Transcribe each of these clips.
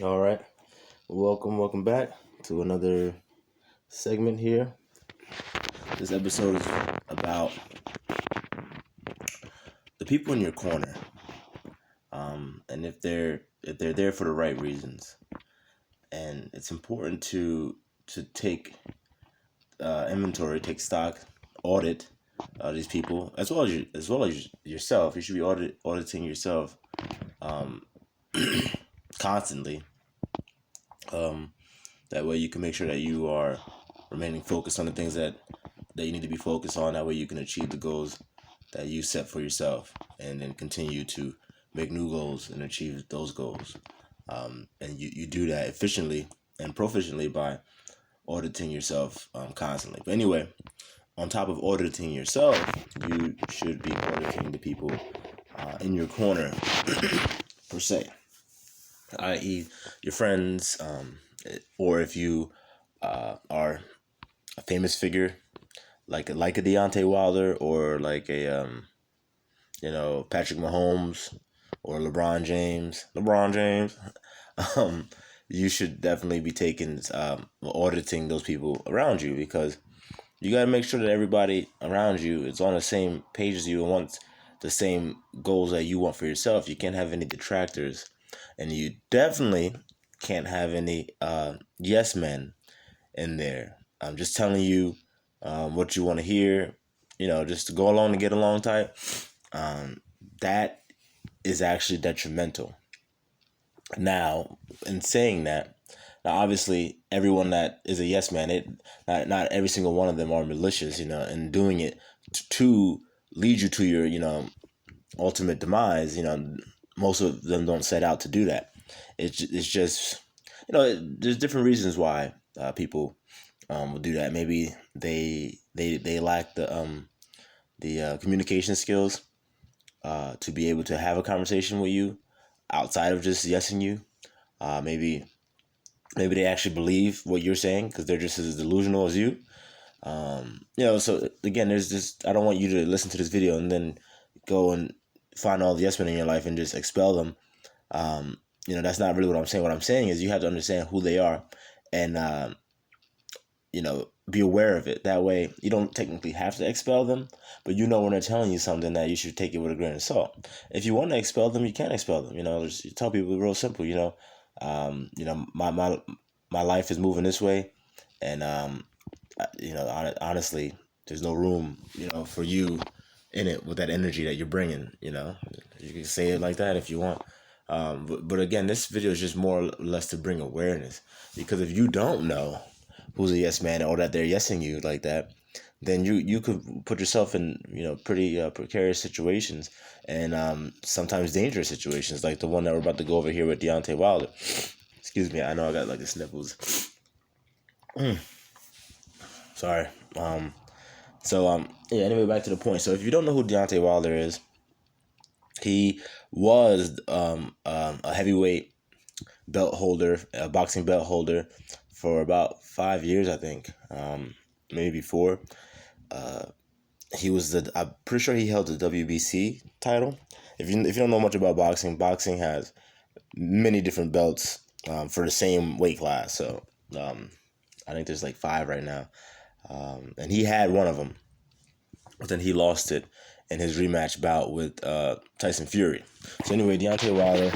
All right. Welcome back to another segment here. This episode is about the people in your corner, and if they're there for the right reasons. And it's important to take inventory, take stock, audit these people as well as yourself. You should be auditing yourself um, constantly. Um, that way, you can make sure that you are remaining focused on the things that you need to be focused on. That way you can achieve the goals that you set for yourself and then continue to make new goals and achieve those goals. And you do that efficiently and proficiently by auditing yourself constantly. But anyway, on top of auditing yourself, you should be auditing the people in your corner, per se, i.e., your friends, or if you are a famous figure like a Deontay Wilder or like a Patrick Mahomes or LeBron James, um, you should definitely be taking auditing those people around you, because you got to make sure that everybody around you is on the same page as you and wants the same goals that you want for yourself. You can't have any detractors, and you definitely can't have any yes men in there. I'm just telling you what you want to hear, just to go along to get along type. Um, that is actually detrimental. Now, in saying that, now obviously everyone that is a yes man, not every single one of them are malicious, and doing it to lead you to your ultimate demise. Most of them don't set out to do that. It's just there's different reasons why people will do that. Maybe they lack the communication skills to be able to have a conversation with you outside of just yesing you. Maybe they actually believe what you're saying because they're just as delusional as you. So again, there's just, I don't want you to listen to this video and then go and find all the yes men in your life and just expel them. That's not really what I'm saying. What I'm saying is you have to understand who they are, and be aware of it. That way, you don't technically have to expel them, but when they're telling you something that you should take it with a grain of salt. If you want to expel them, you can expel them. You tell people real simple. My life is moving this way, and honestly, there's no room, for you in it with that energy that you're bringing. You can say it like that if you want. But again, this video is just more or less to bring awareness, because if you don't know who's a yes man or that they're yesing you like that, then you could put yourself in pretty precarious situations, and sometimes dangerous situations, like the one that we're about to go over here with Deontay Wilder. Excuse me, I know I got like the sniffles. Sorry. Yeah. Anyway, back to the point. So if you don't know who Deontay Wilder is, he was a heavyweight belt holder, a boxing belt holder, for about 5 years, I think, maybe 4. I'm pretty sure he held the WBC title. If you don't know much about boxing, boxing has many different belts for the same weight class. So I think there's like 5 right now, and he had one of them, but then he lost it in his rematch bout with Tyson Fury. So anyway, Deontay Wilder,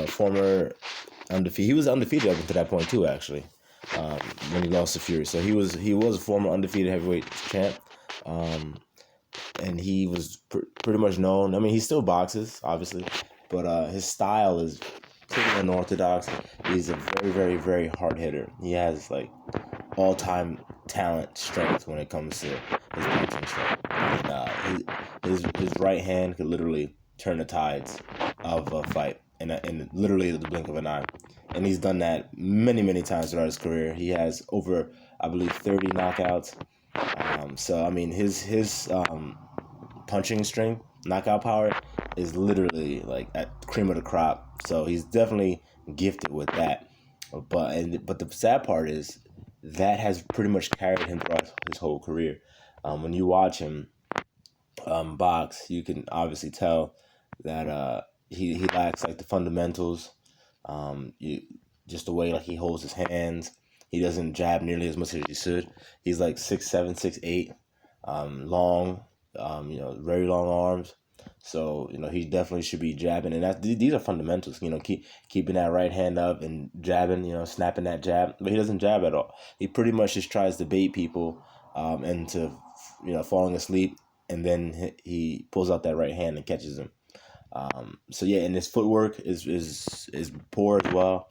former undefeated. He was undefeated up until that point too, actually, when he lost to Fury. So he was a former undefeated heavyweight champ, and he was pretty much known. I mean, he still boxes, obviously, but his style is pretty unorthodox. He's a very, very, very hard hitter. He has like all-time talent strength when it comes to his boxing strength. And his right hand could literally turn the tides of a fight in literally the blink of an eye. And he's done that many, many times throughout his career. He has over, I believe, 30 knockouts. So I mean, his punching strength, knockout power, is literally like at cream of the crop. So he's definitely gifted with that. But the sad part is that has pretty much carried him throughout his whole career. When you watch him box, you can obviously tell that he lacks like the fundamentals You just the way like he holds his hands. He doesn't jab nearly as much as he should. He's like 6'7", 6'8", long, very long arms. So he definitely should be jabbing, and these are fundamentals. Keeping that right hand up and jabbing. Snapping that jab, but he doesn't jab at all. He pretty much just tries to bait people into falling asleep, and then he pulls out that right hand and catches them. So yeah, and his footwork is poor as well.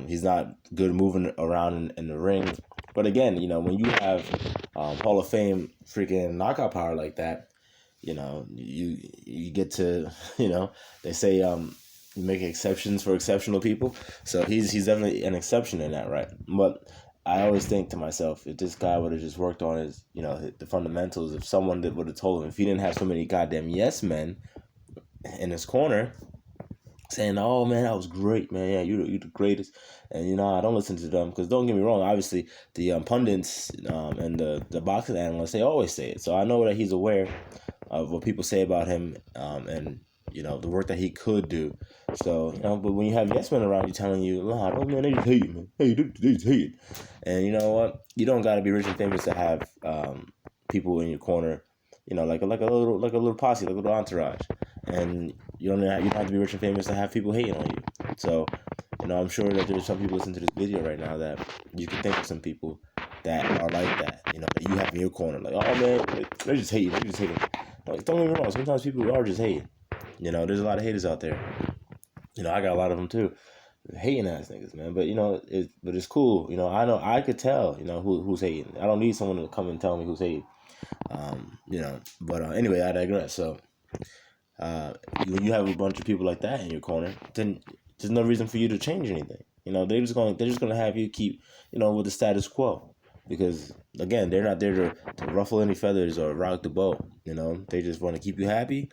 He's not good moving around in the ring. But again, when you have Hall of Fame freaking knockout power like that, you get to they say you make exceptions for exceptional people. So he's definitely an exception in that, right? But I always think to myself, if this guy would have just worked on his the fundamentals, if someone would have told him, if he didn't have so many goddamn yes men in his corner saying, "Oh man, that was great, man. Yeah, you're the greatest." And I don't listen to them because don't get me wrong. Obviously, the pundits and the boxing analysts, they always say it. So I know that he's aware of what people say about him and the work that he could do. So but when you have yes men around you telling you, "Nah, oh man, they just hate you, man. Hey, they just hate you," and you know what? You don't got to be rich and famous to have people in your corner. Like a little posse, like a little entourage. And you don't have to be rich and famous to have people hating on you. So, I'm sure that there's some people listening to this video right now that you can think of some people that are like that. That you have in your corner. Like, oh man, they just hate you. They just hate you. Like, don't get me wrong. Sometimes people are just hating. There's a lot of haters out there. I got a lot of them too. Hating ass niggas, man. But it's cool. I know I could tell. Who's hating. I don't need someone to come and tell me who's hating. But anyway, I digress. So. When you have a bunch of people like that in your corner, then there's no reason for you to change anything. They're just gonna have you keep, with the status quo, because again, they're not there to ruffle any feathers or rock the boat. They just want to keep you happy.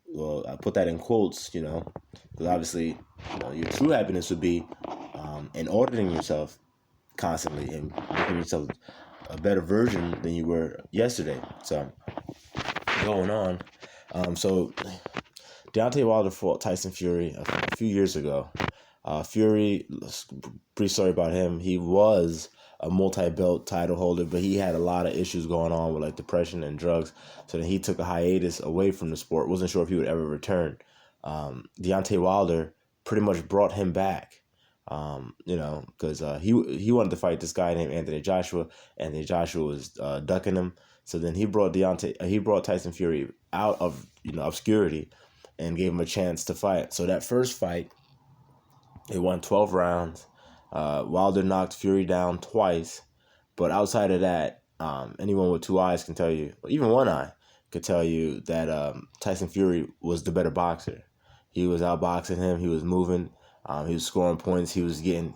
Well, I put that in quotes, because obviously, your true happiness would be in ordering yourself constantly and making yourself a better version than you were yesterday. So going on. So Deontay Wilder fought Tyson Fury a few years ago. Fury, pretty sorry about him. He was a multi-belt title holder, but he had a lot of issues going on with like depression and drugs. So then he took a hiatus away from the sport. Wasn't sure if he would ever return. Deontay Wilder pretty much brought him back. Because he wanted to fight this guy named Anthony Joshua. Anthony Joshua was ducking him. So then he brought Tyson Fury out of obscurity and gave him a chance to fight. So that first fight, he won 12 rounds. Wilder knocked Fury down twice, but outside of that, anyone with two eyes can tell you, or even one eye could tell you that Tyson Fury was the better boxer. He was outboxing him. He was moving. He was scoring points. He was getting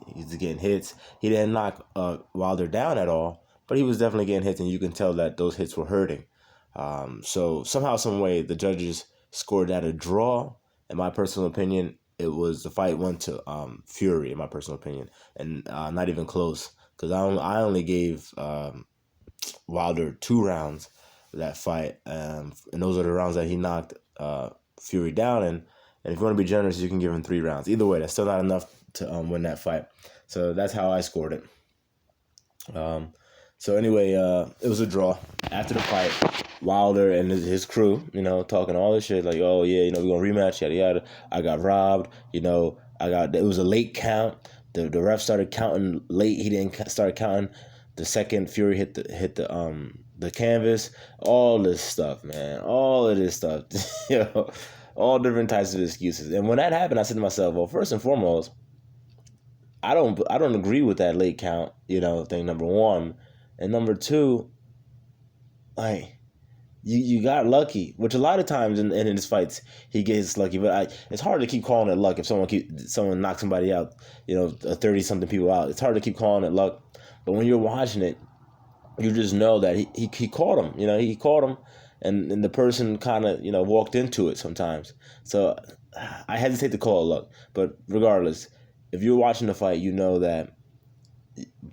hits. He didn't knock Wilder down at all, but he was definitely getting hits, and you can tell that those hits were hurting. So somehow, some way, the judges scored at a draw. In my personal opinion, the fight went to Fury. In my personal opinion, and not even close, because I only gave Wilder 2 rounds of that fight, and those are the rounds that he knocked Fury down in. And if you want to be generous, you can give him 3 rounds. Either way, that's still not enough to win that fight. So that's how I scored it. So anyway, it was a draw. After the fight, Wilder and his crew, talking all this shit like, oh yeah, we're gonna rematch, yada yada. I got robbed, it was a late count. The ref started counting late. He didn't start counting the second Fury hit the canvas. All this stuff, man. All of this stuff. All different types of excuses. And when that happened, I said to myself, well, first and foremost, I don't agree with that late count, thing, number one. And number two, like, you got lucky, which a lot of times in his fights he gets lucky, but it's hard to keep calling it luck if someone knocks somebody out, 30-something people out. It's hard to keep calling it luck, but when you're watching it, you just know that he caught him. He caught him, and the person kind of walked into it sometimes. So I hesitate to call it luck, but regardless, if you're watching the fight, you know that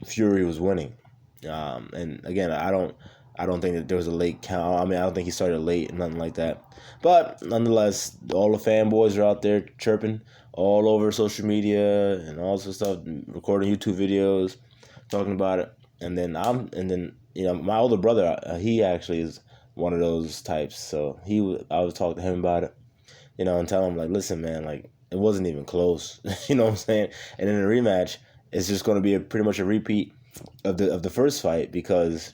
Fury was winning. And again, I don't think that there was a late count. I mean, I don't think he started late and nothing like that. But nonetheless, all the fanboys are out there chirping. all over social media and all sorts of stuff, recording YouTube videos, talking about it. And then my older brother, he actually is one of those types. So I was talking to him about it, and telling him like, listen, man, like it wasn't even close. You know what I'm saying? And in a rematch, it's just going to be pretty much a repeat of the first fight because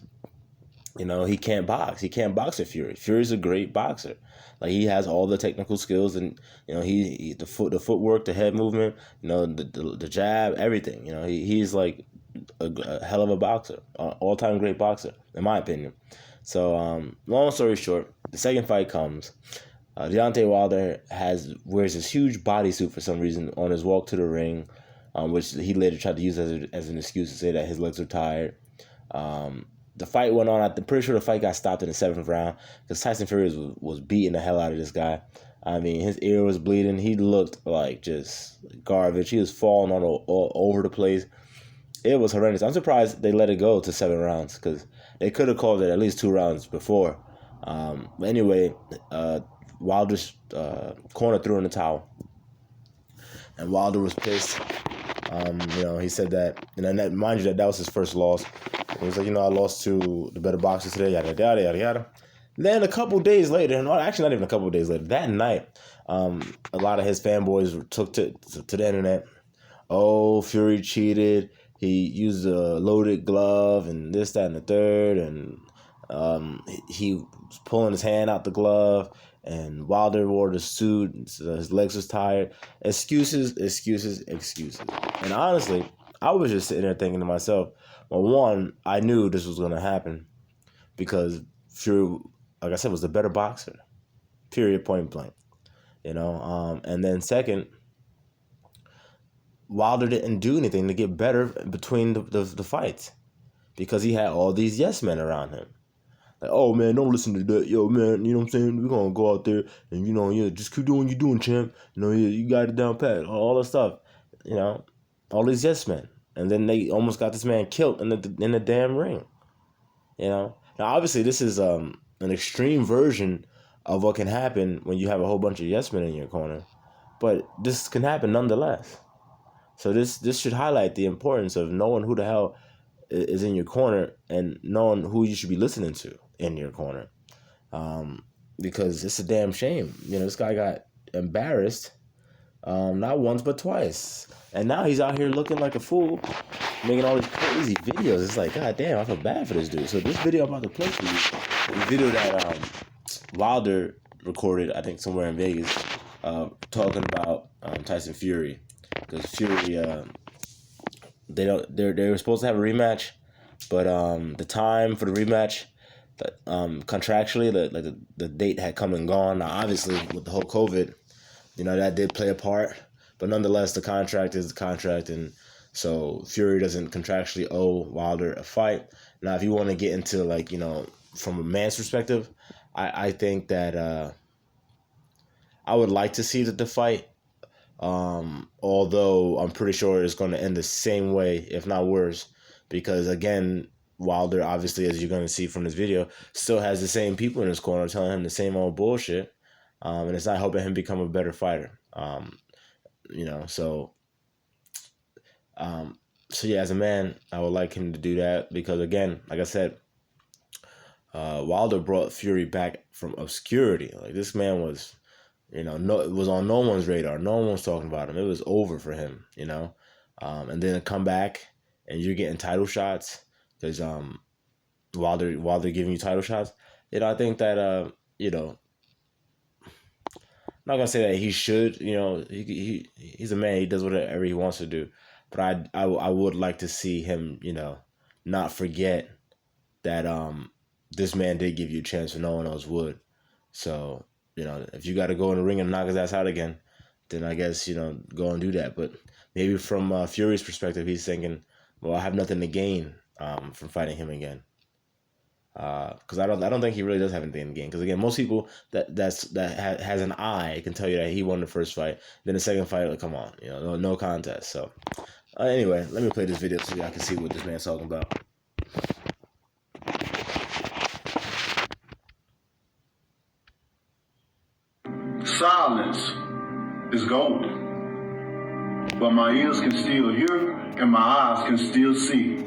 he can't box. He can't box with Fury. Fury's a great boxer. Like he has all the technical skills and he the footwork, the head movement, the jab, everything. He's like a hell of a boxer, all time great boxer in my opinion. So long story short, the second fight comes. Deontay Wilder wears this huge bodysuit for some reason on his walk to the ring, which he later tried to use as an excuse to say that his legs are tired. The fight went on. I'm pretty sure the fight got stopped in the 7th round because Tyson Fury was beating the hell out of this guy. I mean, his ear was bleeding. He looked like just garbage. He was falling all over the place. It was horrendous. I'm surprised they let it go to 7 rounds because they could have called it at least 2 rounds before. But anyway, Wilder's corner threw in the towel. And Wilder was pissed. He said that, and mind you, that was his first loss. He was like, I lost to the better boxers today, yada, yada, yada, yada. Then a couple days later, actually not even a couple days later, that night, a lot of his fanboys took to the internet. Oh, Fury cheated. He used a loaded glove and this, that, and the third. And he was pulling his hand out the glove. And Wilder wore the suit, so his legs was tired. Excuses. And honestly, I was just sitting there thinking to myself, well, one, I knew this was going to happen because Fury, like I said, was the better boxer. Period, point blank. And then second, Wilder didn't do anything to get better between the fights because he had all these yes men around him. Like, oh, man, don't listen to that. Yo, man, you know what I'm saying? We're going to go out there and, just keep doing what you're doing, champ. You got it down pat. All that stuff. All these yes men. And then they almost got this man killed in the damn ring. Now, obviously, this is an extreme version of what can happen when you have a whole bunch of yes men in your corner. But this can happen nonetheless. So this should highlight the importance of knowing who the hell is in your corner and knowing who you should be listening to in your corner. Because it's a damn shame. This guy got embarrassed not once but twice. And now he's out here looking like a fool, making all these crazy videos. It's like, God damn, I feel bad for this dude. So this video I'm about to play for you, the video that Wilder recorded, I think somewhere in Vegas, talking about Tyson Fury. Because Fury, they were supposed to have a rematch, but the time for the rematch, contractually, the date had come and gone. Now, obviously, with the whole COVID, that did play a part. But nonetheless, the contract is the contract, and so Fury doesn't contractually owe Wilder a fight. Now, if you want to get into from a man's perspective, I think that I would like to see the fight. Although I'm pretty sure it's going to end the same way, if not worse, because again, Wilder, obviously, as you're going to see from this video, still has the same people in his corner telling him the same old bullshit, and it's not helping him become a better fighter. So yeah, as a man, I would like him to do that because, again, like I said, Wilder brought Fury back from obscurity. Like, this man was, it was on no one's radar. No one was talking about him. It was over for him, and then come back and you're getting title shots because Wilder giving you title shots. I think that I'm not gonna say that he should. He's a man. He does whatever he wants to do. But I would like to see him, not forget that this man did give you a chance when no one else would. So, if you got to go in the ring and knock his ass out again, then I guess, go and do that. But maybe from Fury's perspective, he's thinking, well, I have nothing to gain from fighting him again. Because I don't think he really does have anything to gain. Because again, most people that has an eye can tell you that he won the first fight. Then the second fight, like, come on, no contest. So anyway, let me play this video so y'all can see what this man's talking about. Silence is golden. but my ears can still hear and my eyes can still see.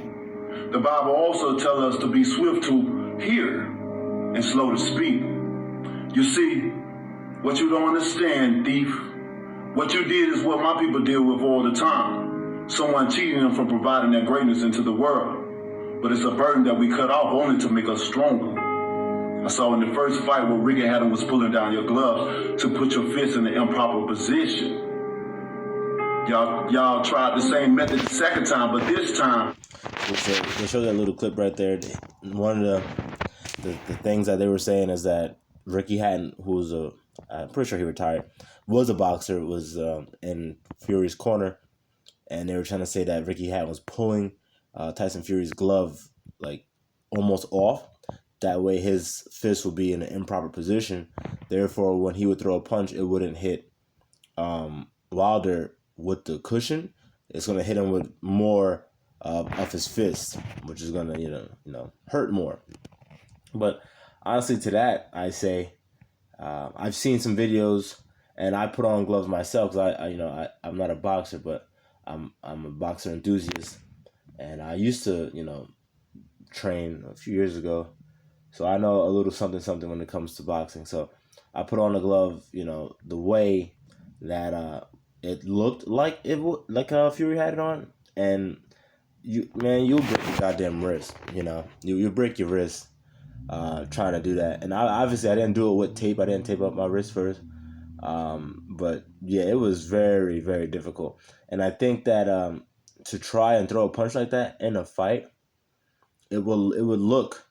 The Bible also tells us to be swift to hear and slow to speak. You see, what you don't understand, thief, what you did is what my people deal with all the time. Someone cheating them from providing their greatness into the world. But it's a burden that we cut off only to make us stronger. I saw in the first fight where Ricky Hatton was pulling down your gloves to put your fist in the improper position. Y'all tried the same method the second time, but this time... They showed that little clip right there. One of the things that they were saying is that Ricky Hatton, who was I'm pretty sure he retired, was a boxer, was in Fury's corner, and they were trying to say that Ricky Hatton was pulling Tyson Fury's glove like almost off. That way his fist would be in an improper position. Therefore, when he would throw a punch, it wouldn't hit Wilder with the cushion. It's going to hit him with more of his fist, which is going to, you know, hurt more. But honestly, to that, I say, I've seen some videos, and I put on gloves myself because I'm not a boxer, but I'm a boxer enthusiast, and I used to, train a few years ago, so I know a little something when it comes to boxing. So I put on a glove, the way that it looked like Fury had it on, and you'll break your goddamn wrist. You break your wrist trying to do that. And obviously I didn't do it with tape. I didn't tape up my wrist first. But yeah, it was very, very difficult. And I think that to try and throw a punch like that in a fight, it would look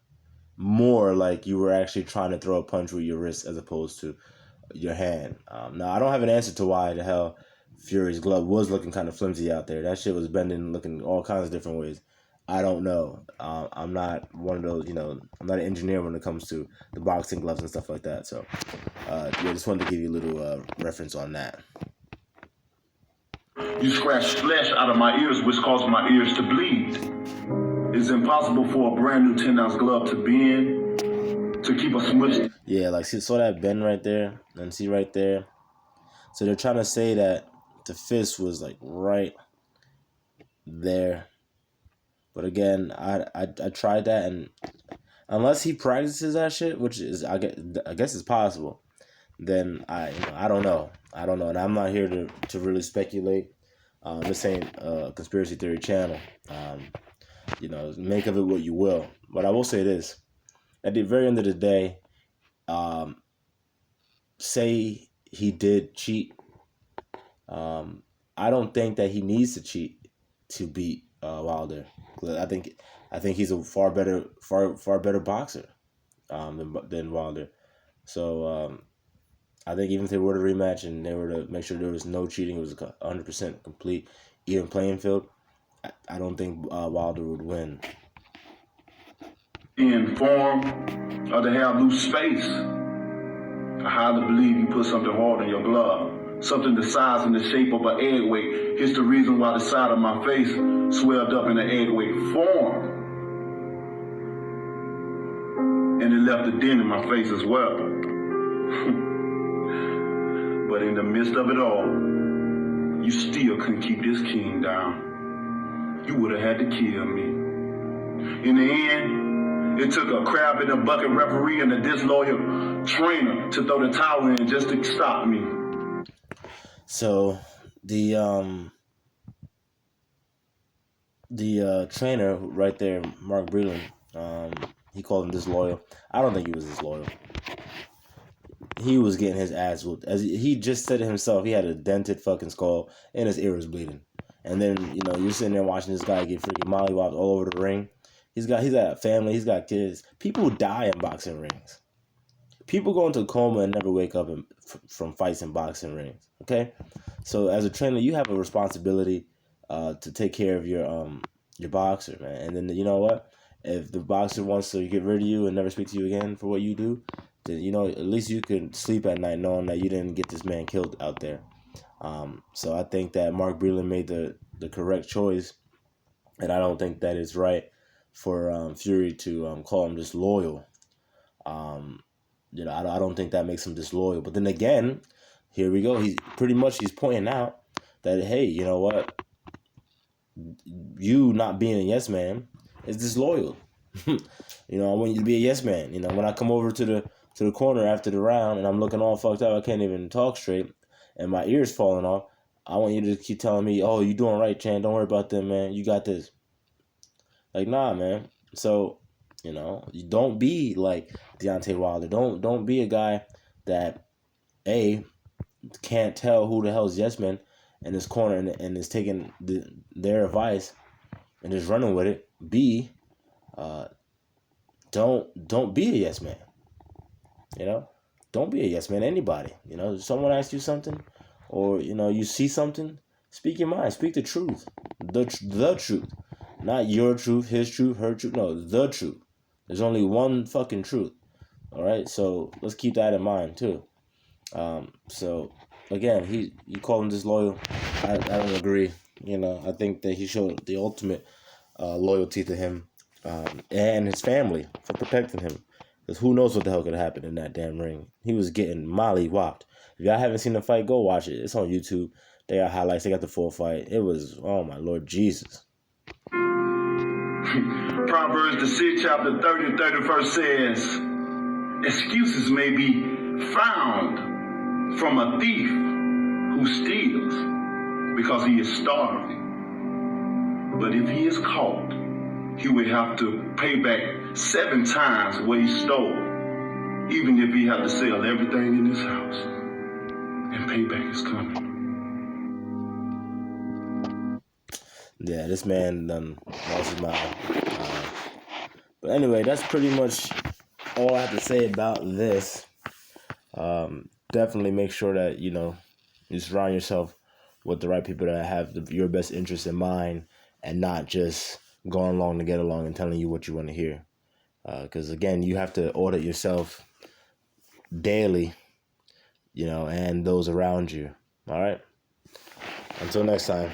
more like you were actually trying to throw a punch with your wrist as opposed to your hand. Now, I don't have an answer to why the hell Fury's glove was looking kind of flimsy out there. That shit was bending, looking all kinds of different ways. I don't know. I'm not one of those, I'm not an engineer when it comes to the boxing gloves and stuff like that. So, just wanted to give you a little reference on that. You scratched flesh out of my ears, which caused my ears to bleed. It's impossible for a brand new 10-ounce glove to bend, to keep a smushed. Yeah, like, see, saw that bend right there? And see right there? So they're trying to say that the fist was, like, right there. But again, I tried that, and unless he practices that shit, which is I guess it's possible, then I don't know, and I'm not here to really speculate. This ain't a conspiracy theory channel. Make of it what you will. But I will say this: at the very end of the day, say he did cheat. I don't think that he needs to cheat to beat Wilder. I think he's a far better boxer than Wilder. So I think even if they were to rematch and they were to make sure there was no cheating, it was 100% complete even playing field, I don't think Wilder would win. In form or to have loose space, I highly believe you put something hard in your glove. Something the size and the shape of an egg weight. Here's the reason why the side of my face swelled up in an egg weight form. And it left a dent in my face as well. But in the midst of it all, you still couldn't keep this king down. You would have had to kill me. In the end, it took a crab in a bucket referee and a disloyal trainer to throw the towel in just to stop me. So the trainer right there, Mark Breland, he called him disloyal. I don't think he was disloyal. He was getting his ass whooped. As he just said it himself, he had a dented fucking skull and his ear was bleeding. And then, you're sitting there watching this guy get freaking mollywopped all over the ring. He's got a family, he's got kids. People die in boxing rings. People go into a coma and never wake up from fights in boxing rings. Okay? So as a trainer, you have a responsibility to take care of your boxer, man. And then, you know what? If the boxer wants to get rid of you and never speak to you again for what you do, then, at least you can sleep at night knowing that you didn't get this man killed out there. So I think that Mark Breland made the correct choice, and I don't think that it's right for Fury to call him disloyal. I don't think that makes him disloyal. But then again, here we go. He's pointing out that, hey, you know what? You not being a yes man is disloyal. You know, I want you to be a yes man. You know, when I come over to the corner after the round and I'm looking all fucked up, I can't even talk straight, and my ears falling off. I want you to keep telling me, "Oh, you doing right, Chan. Don't worry about them, man. You got this." Like, nah, man. So, you know, you don't be like Deontay Wilder. Don't be a guy that can't tell who the hell's yes man in this corner and is taking their advice and just running with it. B, don't be a yes man. You know, don't be a yes man. Anybody. You know, if someone asks you something, or you know, you see something, speak your mind. Speak the truth. The truth, not your truth, his truth, her truth. No, the truth. There's only one fucking truth. All right, so let's keep that in mind too. So again, you call him disloyal. I don't agree. You know, I think that he showed the ultimate loyalty to him and his family for protecting him. Because who knows what the hell could happen in that damn ring. He was getting molly-whopped. If y'all haven't seen the fight, go watch it. It's on YouTube. They got highlights. They got the full fight. It was, oh my Lord Jesus. Proverbs, the 6th chapter, 30 and 31st says, excuses may be found from a thief who steals because he is starving. But if he is caught, he will have to pay back 7 times what he stole, even if he had to sell everything in his house. And payback is coming. Yeah, this man lost his mind. But anyway, that's pretty much all I have to say about this. Definitely make sure that, you know, you surround yourself with the right people that have your best interests in mind and not just going along to get along and telling you what you want to hear. Because, again, you have to audit yourself daily, you know, and those around you. All right? Until next time.